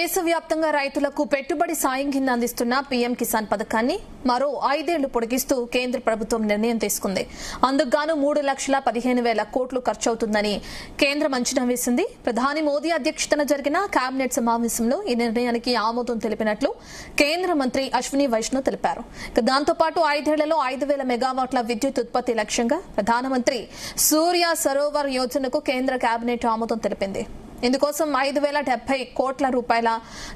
దేశవ్యాప్తంగా రైతులకు పెట్టుబడి సాయం కింద అందిస్తున్న పీఎం కిసాన్ పథకాన్ని మరో 5 ఏళ్లు పొడిగిస్తూ కేంద్ర ప్రభుత్వం నిర్ణయం తీసుకుంది. అందుకు గాను 3,15,000 కోట్లు ఖర్చవుతుందని కేంద్రం అంచనా వేసింది. ప్రధాని మోదీ అధ్యక్షతన జరిగిన కేబినెట్ సమావేశంలో ఈ నిర్ణయానికి ఆమోదం తెలిపినట్లు కేంద్ర మంత్రి అశ్విని వైష్ణవ్ తెలిపారు. దాంతో పాటు 5 ఏళ్లలో 5,000 మెగావాట్ల విద్యుత్ ఉత్పత్తి లక్ష్యంగా ప్రధానమంత్రి సూర్య సరోవర్ యోజనకు కేంద్ర కేబినెట్ ఆమోదం తెలిపింది. ఇందుకోసం 5,070 కోట్ల రూపాయల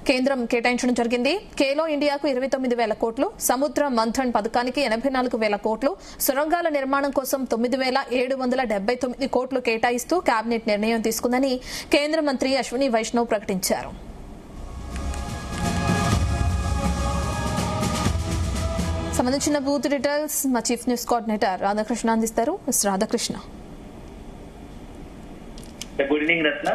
కేంద్రం కేటాయించడం జరిగింది. ఖేలో ఇండియాకు 29,000 కోట్లు, సముద్ర మంథన్ పథకానికి 84,000 కోట్లు, సొరంగాల నిర్మాణం కోసం 9,779 కోట్లు కేటాయిస్తూ కేబినెట్ నిర్ణయం తీసుకుందని కేంద్ర మంత్రి అశ్విని వైష్ణవ్ ప్రకటించారు. సంబంధించిన బూత్ డీటెయిల్స్ మా చీఫ్ న్యూస్ కోఆర్డినేటర్ రాధాకృష్ణ అందిస్తారు. రాధాకృష్ణ. గుడ్ ఈవినింగ్ రత్న.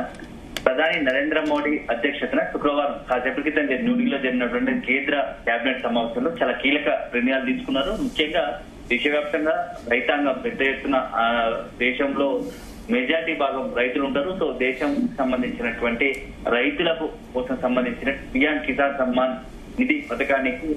ప్రధాని నరేంద్ర మోడీ అధ్యక్షతన శుక్రవారం కాసేపటి క్రితం న్యూఢిల్లీలో జరిగినటువంటి కేంద్ర కేబినెట్ సమావేశంలో చాలా కీలక నిర్ణయాలు తీసుకున్నారు. ముఖ్యంగా దేశవ్యాప్తంగా రైతాంగం పెద్ద ఎత్తున దేశంలో మెజార్టీ భాగం రైతులు ఉంటారు. సో దేశం సంబంధించినటువంటి రైతులకు కోసం సంబంధించిన పీఎం కిసాన్ సమ్మాన్ నిధి పథకానికి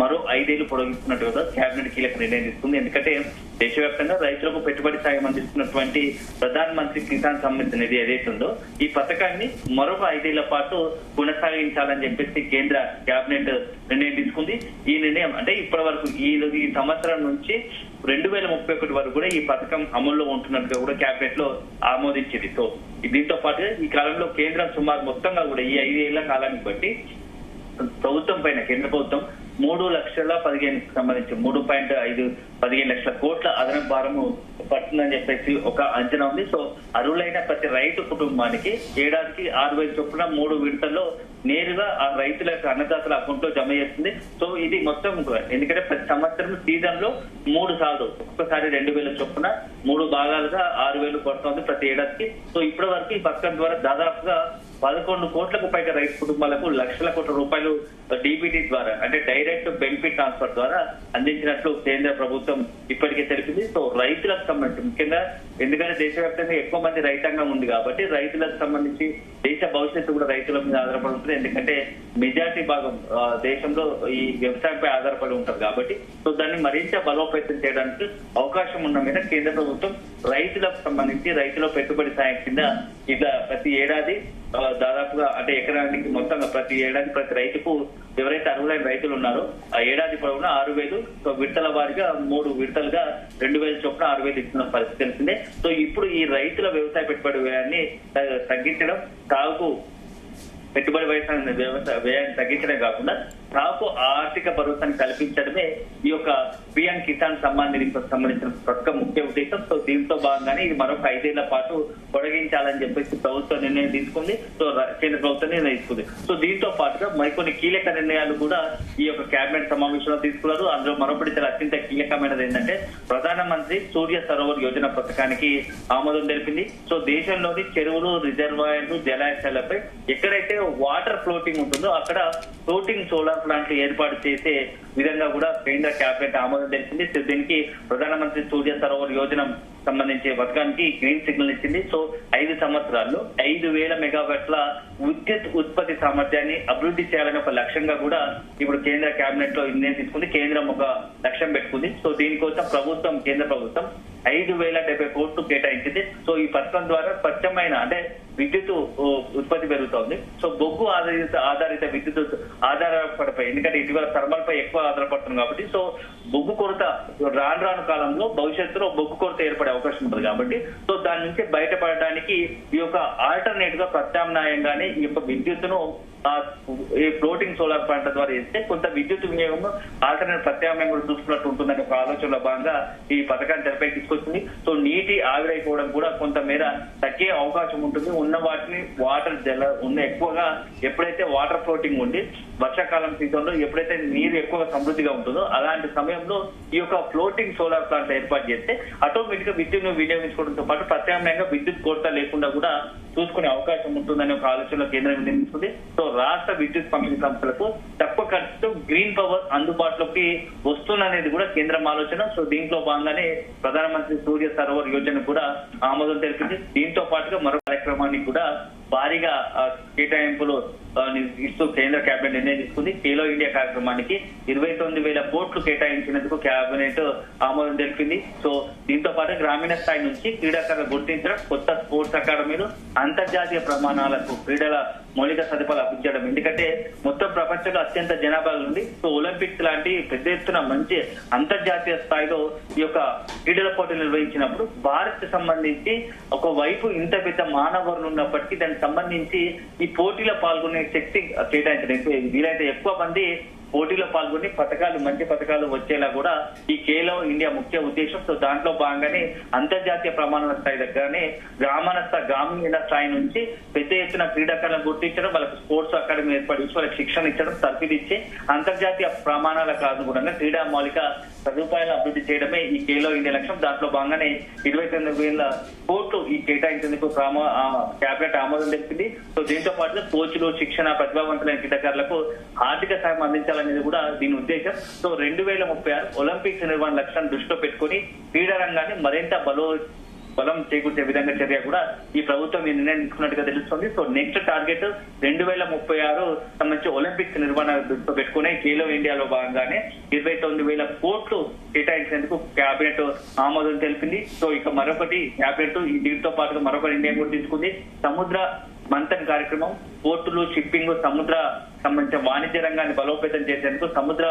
మరో 5 ఏళ్లు పొడిగిస్తున్నట్టుగా కేబినెట్ కీలక నిర్ణయం తీసుకుంది. ఎందుకంటే దేశవ్యాప్తంగా రైతులకు పెట్టుబడి సాయం అందిస్తున్నటువంటి ప్రధాన మంత్రి కిసాన్ సమ్మాన్ నిధి ఏదైతుందో ఈ పథకాన్ని మరొక 5 ఏళ్ల పాటు కొనసాగించాలని చెప్పేసి కేంద్ర కేబినెట్ నిర్ణయం తీసుకుంది. ఈ నిర్ణయం అంటే ఇప్పటి వరకు ఈ సంవత్సరం నుంచి 2031 వరకు కూడా ఈ పథకం అమల్లో ఉంటున్నట్టుగా కూడా కేబినెట్ లో ఆమోదించింది. సో దీంతో పాటు ఈ కాలంలో కేంద్రం సుమారు మొత్తంగా కూడా ఈ 5 ఏళ్ల కాలాన్ని బట్టి ప్రభుత్వం పైన కేంద్ర ప్రభుత్వం 3,15,000 సంబంధించి 3.15 లక్షల కోట్ల అదనపు భారము పడుతుందని చెప్పేసి ఒక అంచనా ఉంది. సో అర్హులైన ప్రతి రైతు కుటుంబానికి ఏడాదికి 6,000 చొప్పున 3 విడతల్లో నేరుగా ఆ రైతుల యొక్క అన్నదాతల అకౌంట్ లో జమ చేస్తుంది. సో ఇది మొత్తం ఎందుకంటే ప్రతి సంవత్సరం సీజన్ లో 3 సార్లు ఒక్కసారి 2,000 చొప్పున 3 భాగాలుగా 6,000 పడుతుంది ప్రతి ఏడాదికి. సో ఇప్పటి వరకు ఈ పథకం ద్వారా దాదాపుగా 11 కోట్లకు పైగా రైతు కుటుంబాలకు లక్షల కోట్ల రూపాయలు డీబీటీ ద్వారా అంటే డైరెక్ట్ బెనిఫిట్ ట్రాన్స్ఫర్ ద్వారా అందించినట్లు కేంద్ర ప్రభుత్వం ఇప్పటికే తెలిపింది. సో రైతులకు సంబంధించి ముఖ్యంగా ఎందుకంటే దేశవ్యాప్తంగా ఎక్కువ మంది రైతాంగం ఉంది కాబట్టి రైతులకు సంబంధించి దేశ భవిష్యత్తు కూడా రైతుల మీద ఆధారపడి ఉంటుంది. ఎందుకంటే మెజార్టీ భాగం దేశంలో ఈ వ్యవసాయంపై ఆధారపడి ఉంటారు కాబట్టి సో దాన్ని మరింత బలోపేతం చేయడానికి అవకాశం ఉన్న మీద కేంద్ర ప్రభుత్వం రైతులకు సంబంధించి రైతుల పెట్టుబడి సాయం కింద ఇట్లా ప్రతి ఏడాది దాదాపుగా అంటే ఎకరానికి మొత్తంగా ప్రతి ఏడాది ప్రతి రైతుకు ఎవరైతే అర్హులైన రైతులు ఉన్నారో ఆ ఏడాది పొడవునా 6,000 సో విడతల వారిగా 3 విడతలుగా 2,000 చొప్పున 6,000 ఇస్తున్న పరిస్థితి తెలిసిందే. సో ఇప్పుడు ఈ రైతుల వ్యవసాయ పెట్టుబడి వ్యయాన్ని తగ్గించడం, సాగుకు పెట్టుబడి వ్యయాన్ని తగ్గించడమే కాకుండా సాగుకు ఆర్థిక భరోసాని కల్పించడమే ఈ యొక్క పీఎం కిసాన్ సమ్మాన్ నిధికి సంబంధించిన ప్రక్క ముఖ్య ఉద్దేశం. సో దీంతో భాగంగానే ఇది మరొక 5 ఏళ్ల పాటు పొడిగించాలని చెప్పేసి ప్రభుత్వం నిర్ణయం తీసుకుంది. సో కేంద్ర ప్రభుత్వం నిర్ణయం తీసుకుంది. సో దీంతో పాటుగా మరికొన్ని కీలక నిర్ణయాలు కూడా ఈ యొక్క కేబినెట్ సమావేశంలో తీసుకున్నారు. అందులో మరొకటి చాలా అత్యంత కీలకమైనది ఏంటంటే ప్రధానమంత్రి సూర్య సరోవర్ యోజన పథకానికి ఆమోదం తెలిపింది. సో దేశంలోని చెరువులు, రిజర్వాయర్లు, జలాశయాలపై ఎక్కడైతే వాటర్ ఫ్లోటింగ్ ఉంటుందో అక్కడ ఫ్లోటింగ్ సోలార్ ప్లాంట్లు ఏర్పాటు చేసే విధంగా కూడా కేంద్ర కేబినెట్ ఆమోదం తెలిసింది. దీనికి ప్రధానమంత్రి సూర్య సరోవర్ యోజన సంబంధించే పథకానికి గ్రీన్ సిగ్నల్ ఇచ్చింది. సో 5 సంవత్సరాల్లో 5,000 మెగావాట్ల విద్యుత్ ఉత్పత్తి సామర్థ్యాన్ని అభివృద్ధి చేయాలని ఒక లక్ష్యంగా కూడా ఇప్పుడు కేంద్ర కేబినెట్ లో నిర్ణయం తీసుకుంది. కేంద్రం ఒక లక్ష్యం పెట్టుకుంది. సో దీనికోసం కేంద్ర ప్రభుత్వం 5,070 కోట్లు కేటాయించింది. సో ఈ పథకం ద్వారా స్వచ్ఛమైన అంటే విద్యుత్ ఉత్పత్తి పెరుగుతోంది. సో బొగ్గు ఆధారిత విద్యుత్ ఆధారపడిపై ఎందుకంటే ఇటీవల థర్మల్ పై ఎక్కువ ఆధారపడుతుంది కాబట్టి సో బొగ్గు కొరత రాను కాలంలో భవిష్యత్తులో బొగ్గు కొరత ఏర్పడే అవకాశం ఉంటుంది కాబట్టి సో దాని నుంచి బయటపడడానికి ఈ యొక్క ఆల్టర్నేట్ గా ప్రత్యామ్నాయంగానే ఈ యొక్క విద్యుత్తును ఈ ఫ్లోటింగ్ సోలార్ ప్లాంట్ ద్వారా ఇస్తే కొంత విద్యుత్ వినియోగం ఆల్టర్నేట్ ప్రత్యామ్నాయం కూడా చూసుకున్నట్టు ఉంటుందనే ఒక ఆలోచనలో భాగంగా ఈ పథకాన్ని తెరపై తీసుకొచ్చింది. సో నీటి ఆవిరైపోవడం కూడా కొంత మేర తగ్గే అవకాశం ఉంటుంది. ఉన్న వాటిని ఎక్కువగా ఎప్పుడైతే వాటర్ ఫ్లోటింగ్ ఉండి వర్షాకాలం సీజన్ లో ఎప్పుడైతే నీరు ఎక్కువగా సమృద్ధిగా ఉంటుందో అలాంటి సమయంలో ఈ యొక్క ఫ్లోటింగ్ సోలార్ ప్లాంట్ ఏర్పాటు చేస్తే ఆటోమేటిక్ గా విద్యుత్ను వినియోగించుకోవడంతో పాటు ప్రత్యామ్నాయంగా విద్యుత్ కొరత లేకుండా కూడా చూసుకునే అవకాశం ఉంటుందనే ఒక ఆలోచనలో కేంద్రం నిర్ణయించుకుంది. సో రాష్ట్ర విద్యుత్ పంపిణీ సంస్థలకు తక్కువ ఖర్చుతో గ్రీన్ పవర్ అందుబాటులోకి వస్తుందనేది కూడా కేంద్రం ఆలోచన. సో దీంట్లో భాగంగానే ప్రధానమంత్రి సూర్య సరోవర్ యోజన కూడా ఆమోదం తెలిపింది. దీంతో పాటుగా మరో కార్యక్రమాన్ని కూడా భారీగా కేటాయింపులు ఇస్తూ కేంద్ర కేబినెట్ నిర్ణయం తీసుకుంది. ఖేలో ఇండియా కార్యక్రమానికి 29,000 కోట్లు కేటాయించినందుకు కేబినెట్ ఆమోదం తెలిపింది. సో దీంతో పాటు గ్రామీణ స్థాయి నుంచి క్రీడాకారులు గుర్తించడం, కొత్త స్పోర్ట్స్ అకాడమీలు, అంతర్జాతీయ ప్రమాణాలకు క్రీడల మౌలిక సదుపాయాలు అభివృద్ధి. ఎందుకంటే మొత్తం ప్రపంచంలో అత్యంత జనాభా ఉంది. సో ఒలింపిక్స్ లాంటి పెద్ద ఎత్తున మంచి అంతర్జాతీయ స్థాయిలో ఈ యొక్క క్రీడల పోటీలు నిర్వహించినప్పుడు భారత్ సంబంధించి ఒకవైపు ఇంత పెద్ద మానవ ఉన్నప్పటికీ దానికి సంబంధించి ఈ పోటీలో పాల్గొనే శక్తి కేటాయించడం, వీలైతే ఎక్కువ మంది పోటీలో పాల్గొని మంచి పథకాలు వచ్చేలా కూడా ఈ ఖేలో ఇండియా ముఖ్య ఉద్దేశం. సో దాంట్లో భాగంగానే అంతర్జాతీయ ప్రమాణాల స్థాయి దగ్గరనే గ్రామీణ స్థాయి నుంచి పెద్ద ఎత్తున క్రీడాకారులను గుర్తించడం, వాళ్ళకి స్పోర్ట్స్ అకాడమీ ఏర్పడించి వాళ్ళకి శిక్షణ ఇచ్చడం, తరఫీదు ఇచ్చి అంతర్జాతీయ ప్రమాణాలకు అనుగుణంగా క్రీడా మౌలిక సదుపాయాలు అభివృద్ధి చేయడమే ఈ ఖేలో ఇండియా లక్ష్యం. దాంట్లో భాగంగానే 29,000 కోట్లు ఈ కేటాయించేందుకు కేబినెట్ ఆమోదం తెలిపింది. సో దీంతో పాటు కోచ్లు, శిక్షణ, ప్రతిభావంతులైన క్రీడాకారులకు ఆర్థిక సాయం అందించాలనేది కూడా దీని ఉద్దేశం. సో 2036 ఒలింపిక్స్ నిర్వహణ లక్ష్యాన్ని దృష్టిలో పెట్టుకుని క్రీడా రంగాన్ని మరింత బలం చేకూర్చే విధంగా చర్య కూడా ఈ ప్రభుత్వం ఈ నిర్ణయం తీసుకున్నట్టుగా తెలుస్తుంది. సో నెక్స్ట్ టార్గెట్ 2036 సంబంధించి ఒలింపిక్స్ నిర్వహణ దృష్టిలో పెట్టుకుని ఖేలో ఇండియాలో భాగంగానే 29,000 కోట్లు కేటాయించేందుకు కేబినెట్ ఆమోదం తెలిపింది. సో ఇక మరొకటి కేబినెట్ దీంతో పాటుగా మరొక నిర్ణయం కూడా తీసుకుంది. సముద్ర మంథన్ కార్యక్రమం, పోర్టులు, షిప్పింగ్, సముద్ర సంబంధించిన వాణిజ్య రంగాన్ని బలోపేతం చేసేందుకు సముద్ర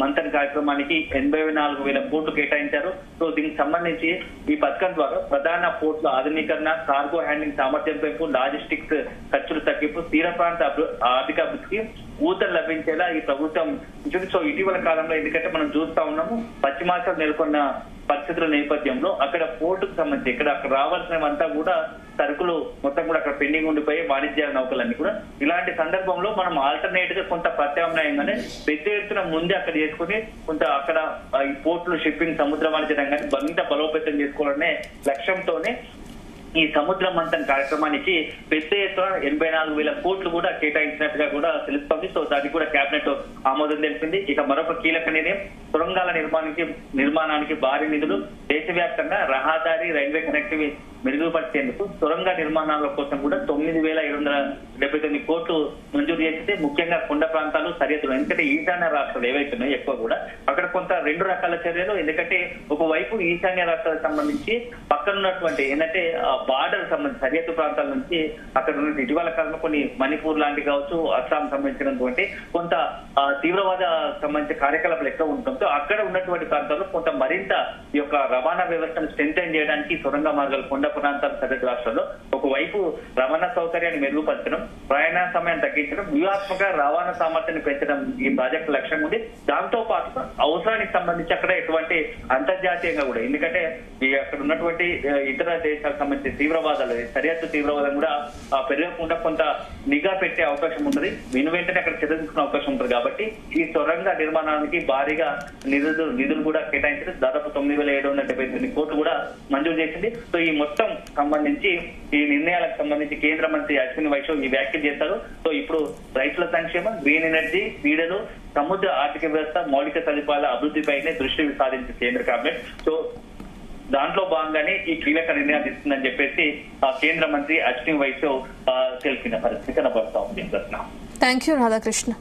మంథన్ కార్యక్రమానికి 84,000 కోట్లు కేటాయించారు. సో దీనికి సంబంధించి ఈ పథకం ద్వారా ప్రధాన పోర్టుల ఆధునీకరణ, కార్గో హ్యాండ్లింగ్ సామర్థ్యం పెంపు, లాజిస్టిక్స్ ఖర్చులు తగ్గింపు, తీర ప్రాంత ఆర్థిక అభివృద్ధికి ఊతలు లభించేలా ఈ ప్రభుత్వం. సో ఇటీవల కాలంలో ఎందుకంటే మనం చూస్తా ఉన్నాము, పశ్చిమాసియాలో నెలకొన్న పరిస్థితుల నేపథ్యంలో అక్కడ పోర్టుకు సంబంధించి అక్కడ రావాల్సినవంతా కూడా సరుకులు మొత్తం కూడా అక్కడ పెండింగ్ ఉండిపోయి వాణిజ్య నౌకలన్నీ కూడా. ఇలాంటి సందర్భంలో మనం ఆల్టర్నేట్ గా కొంత ప్రత్యామ్నాయంగానే పెద్ద ఎత్తున ముందే అక్కడ చేసుకుని కొంత అక్కడ ఈ పోర్టులు, షిప్పింగ్, సముద్ర వాణిజ్య రంగాన్ని మరింత బలోపేతం చేసుకోవాలనే లక్ష్యంతోనే ఈ సముద్ర మంథన్ కార్యక్రమానికి పెద్ద ఎత్తున 84,000 కోట్లు కూడా కేటాయించినట్టుగా కూడా తెలుస్తోంది. సో దానికి కూడా కేబినెట్ ఆమోదం తెలిపింది. ఇక మరొక కీలక నిర్ణయం, సొరంగాల నిర్మాణానికి భారీ నిధులు. దేశవ్యాప్తంగా రహదారి, రైల్వే కనెక్టివిటీ మెరుగుపరిచేందుకు సొరంగ నిర్మాణాల కోసం కూడా 9,779 కోట్లు మంజూరు చేస్తే, ముఖ్యంగా కొండ ప్రాంతాలు, సరిహద్దులు, ఎందుకంటే ఈశాన్య రాష్ట్రాలు ఏవైతున్నాయో ఎక్కువ కూడా అక్కడ కొంత 2 రకాల చర్యలు. ఎందుకంటే ఒకవైపు ఈశాన్య రాష్ట్రాలకు సంబంధించి పక్కన ఉన్నటువంటి ఏంటంటే బార్డర్ సంబంధించి సరిహద్దు ప్రాంతాల నుంచి అక్కడ ఉన్న ఇటీవల కాలంలో కొన్ని మణిపూర్ లాంటి కావచ్చు, అస్సాం సంబంధించినటువంటి కొంత తీవ్రవాద సంబంధించిన కార్యకలాపాలు ఎక్కువ ఉండటంతో అక్కడ ఉన్నటువంటి ప్రాంతాల్లో కొంత మరింత ఈ యొక్క రవాణా వ్యవస్థను స్ట్రెంథెన్ చేయడానికి సొరంగ మార్గాలు కొండ ప్రాంతాలు సరిహద్దు రాష్ట్రాల్లో ఒకవైపు రవాణా సౌకర్యాన్ని మెరుగుపరచడం, ప్రయాణ సమయాన్ని తగ్గించడం, వ్యూహాత్మక రవాణా సామర్థ్యాన్ని పెంచడం ఈ ప్రాజెక్టు లక్ష్యం ఉంది. దాంతో పాటు అవసరానికి సంబంధించి అక్కడ ఎటువంటి అంతర్జాతీయంగా కూడా, ఎందుకంటే అక్కడ ఉన్నటువంటి ఇతర దేశాలకు సంబంధించి తీవ్రవాదాలు, సరిహద్దు తీవ్రవాదం కూడా పెరగకుండా కొంత నిఘా పెట్టే అవకాశం ఉంటుంది. వెంటనే అక్కడ చర్య తీసుకునే అవకాశం ఉంటుంది. కాబట్టి ఈ సొరంగ నిర్మాణానికి భారీగా నిధులు కూడా కేటాయించారు. దాదాపు 9,779 కోట్లు కూడా మంజూరు చేసింది. సో ఈ మొత్తం సంబంధించి ఈ నిర్ణయాలకు సంబంధించి కేంద్ర మంత్రి అశ్విని వైష్ణవ్ ఈ వ్యాఖ్యలు చేశారు. సో ఇప్పుడు రైతుల సంక్షేమం, గ్రీన్ ఎనర్జీ, క్రీడలు, సముద్ర ఆర్థిక వ్యవస్థ, మౌలిక సదుపాయాల అభివృద్ధిపైనే దృష్టి సాధించిన కేంద్ర కేబినెట్. సో దాంట్లో భాగంగానే ఈ కీలక నిర్ణయాలు తీసుకుందని చెప్పేసి కేంద్ర మంత్రి అశ్విని వైష్ణవ్ తెలిపిన పరిస్థితి కనబడతా ఉంది. Thank you Radhakrishna.